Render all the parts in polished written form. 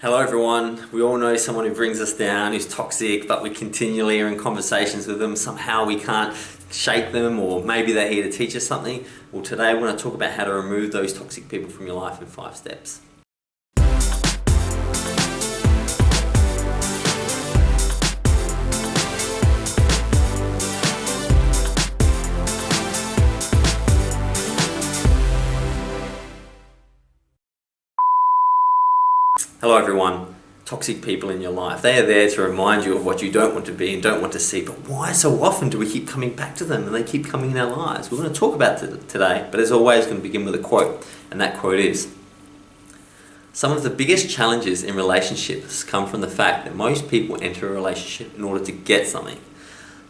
Hello everyone. We all know someone who brings us down, who's toxic, but we continually are in conversations with them. Somehow we can't shake them, or maybe they're here to teach us something. Well, today we're going to talk about how to remove those toxic people from your life in 5 steps. Hello everyone. Toxic people in your life. They are there to remind you of what you don't want to be and don't want to see. But why so often do we keep coming back to them and they keep coming in our lives? We're going to talk about it today, but as always, we're going to begin with a quote. And that quote is, "Some of the biggest challenges in relationships come from the fact that most people enter a relationship in order to get something.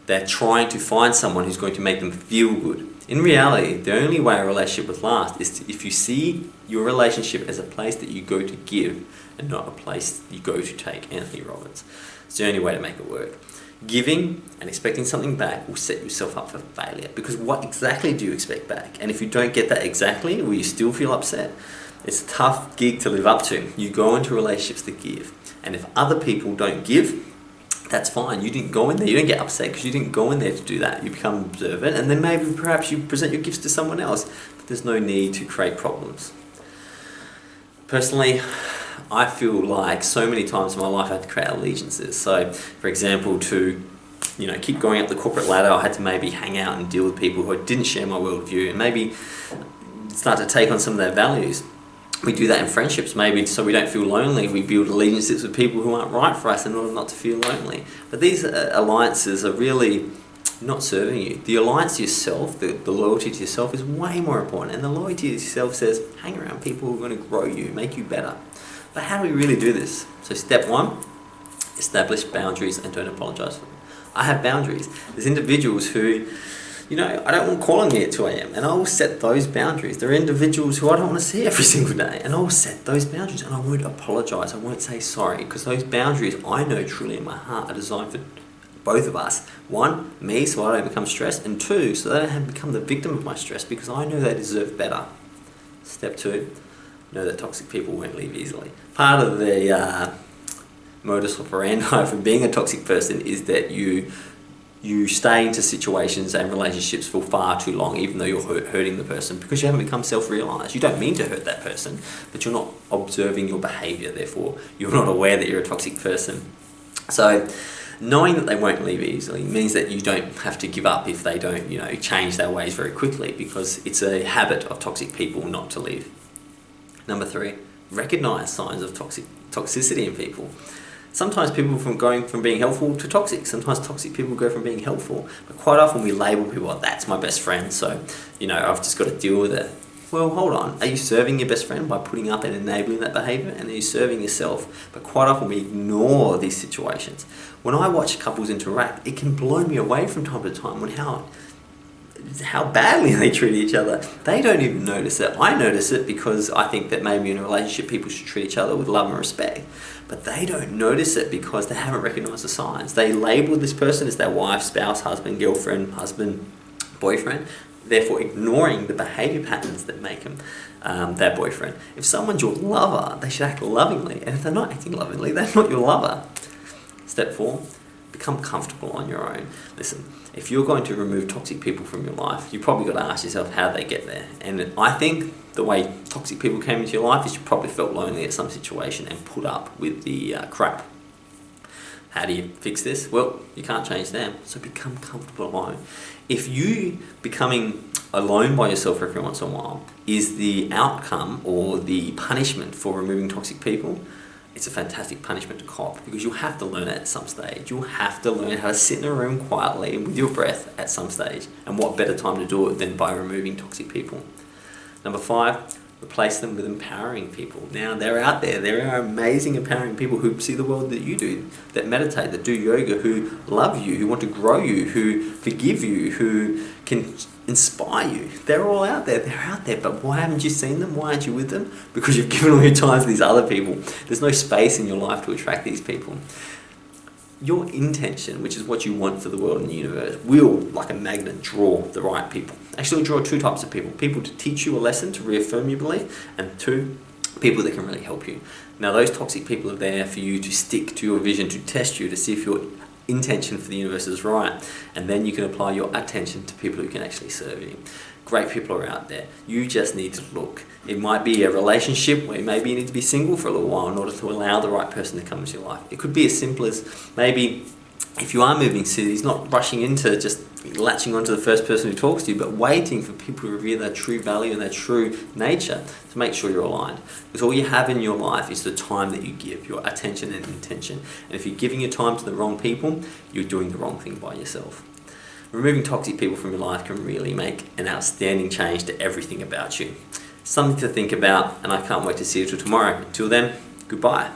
They're trying to find someone who's going to make them feel good. In reality, the only way a relationship will last is if you see your relationship as a place that you go to give and not a place you go to take." Anthony Robbins. It's the only way to make it work. Giving and expecting something back will set yourself up for failure, because what exactly do you expect back? And if you don't get that exactly, will you still feel upset? It's a tough gig to live up to. You go into relationships to give, and if other people don't give, that's fine. You didn't go in there. You don't get upset because you didn't go in there to do that. You become observant, and then maybe perhaps you present your gifts to someone else. But there's no need to create problems. Personally, I feel like so many times in my life I had to create allegiances. So, for example, to keep going up the corporate ladder, I had to maybe hang out and deal with people who didn't share my worldview, and maybe start to take on some of their values. We do that in friendships, maybe so we don't feel lonely. We build allegiances with people who aren't right for us in order not to feel lonely. But these alliances are really not serving you. The alliance to yourself, the loyalty to yourself is way more important. And the loyalty to yourself says, hang around people who are going to grow you, make you better. But how do we really do this? So step 1, establish boundaries and don't apologize for them. I have boundaries. There's individuals who I don't want calling me at 2 a.m. and I will set those boundaries. There are individuals who I don't want to see every single day, and I will set those boundaries, and I won't apologise. I won't say sorry, because those boundaries, I know truly in my heart, are designed for both of us. 1, me, so I don't become stressed, and 2, so that I don't become the victim of my stress, because I know they deserve better. Step 2, know that toxic people won't leave easily. Part of the modus operandi for being a toxic person is that you stay into situations and relationships for far too long, even though you're hurting the person, because you haven't become self-realised. You don't mean to hurt that person, but you're not observing your behaviour, therefore you're not aware that you're a toxic person. So knowing that they won't leave easily means that you don't have to give up if they don't change their ways very quickly, because it's a habit of toxic people not to leave. Number 3, recognise signs of toxicity in people. Sometimes people going from being helpful to toxic. Sometimes toxic people go from being helpful. But quite often we label people, oh, that's my best friend, so I've just got to deal with it. Well, hold on. Are you serving your best friend by putting up and enabling that behaviour? And are you serving yourself? But quite often we ignore these situations. When I watch couples interact, it can blow me away from time to time on how badly they treat each other. They don't even notice it. I notice it because I think that maybe in a relationship people should treat each other with love and respect. But they don't notice it because they haven't recognised the signs. They label this person as their wife, spouse, husband, girlfriend, husband, boyfriend, therefore ignoring the behaviour patterns that make them their boyfriend. If someone's your lover, they should act lovingly. And if they're not acting lovingly, they're not your lover. Step 4, become comfortable on your own. Listen, if you're going to remove toxic people from your life, you've probably got to ask yourself how they get there. And I think the way toxic people came into your life is you probably felt lonely at some situation and put up with the crap. How do you fix this? Well, you can't change them, so become comfortable alone. If you becoming alone by yourself every once in a while is the outcome or the punishment for removing toxic people, it's a fantastic punishment to cop, because you'll have to learn it at some stage. You'll have to learn how to sit in a room quietly with your breath at some stage. And what better time to do it than by removing toxic people? Number 5, replace them with empowering people. Now, they're out there. There are amazing, empowering people who see the world that you do, that meditate, that do yoga, who love you, who want to grow you, who forgive you, who can inspire you. They're all out there. They're out there. But why haven't you seen them? Why aren't you with them? Because you've given all your time to these other people. There's no space in your life to attract these people. Your intention, which is what you want for the world and the universe, will, like a magnet, draw the right people. Actually, draw 2 types of people. People to teach you a lesson, to reaffirm your belief, and 2, people that can really help you. Now those toxic people are there for you to stick to your vision, to test you, to see if your intention for the universe is right, and then you can apply your attention to people who can actually serve you. Great people are out there. You just need to look. It might be a relationship where maybe you need to be single for a little while in order to allow the right person to come into your life. It could be as simple as maybe if you are moving cities, not rushing into just latching onto the first person who talks to you, but waiting for people to reveal their true value and their true nature to make sure you're aligned. Because all you have in your life is the time that you give, your attention and intention. And if you're giving your time to the wrong people, you're doing the wrong thing by yourself. Removing toxic people from your life can really make an outstanding change to everything about you. Something to think about, and I can't wait to see you till tomorrow. Until then, goodbye.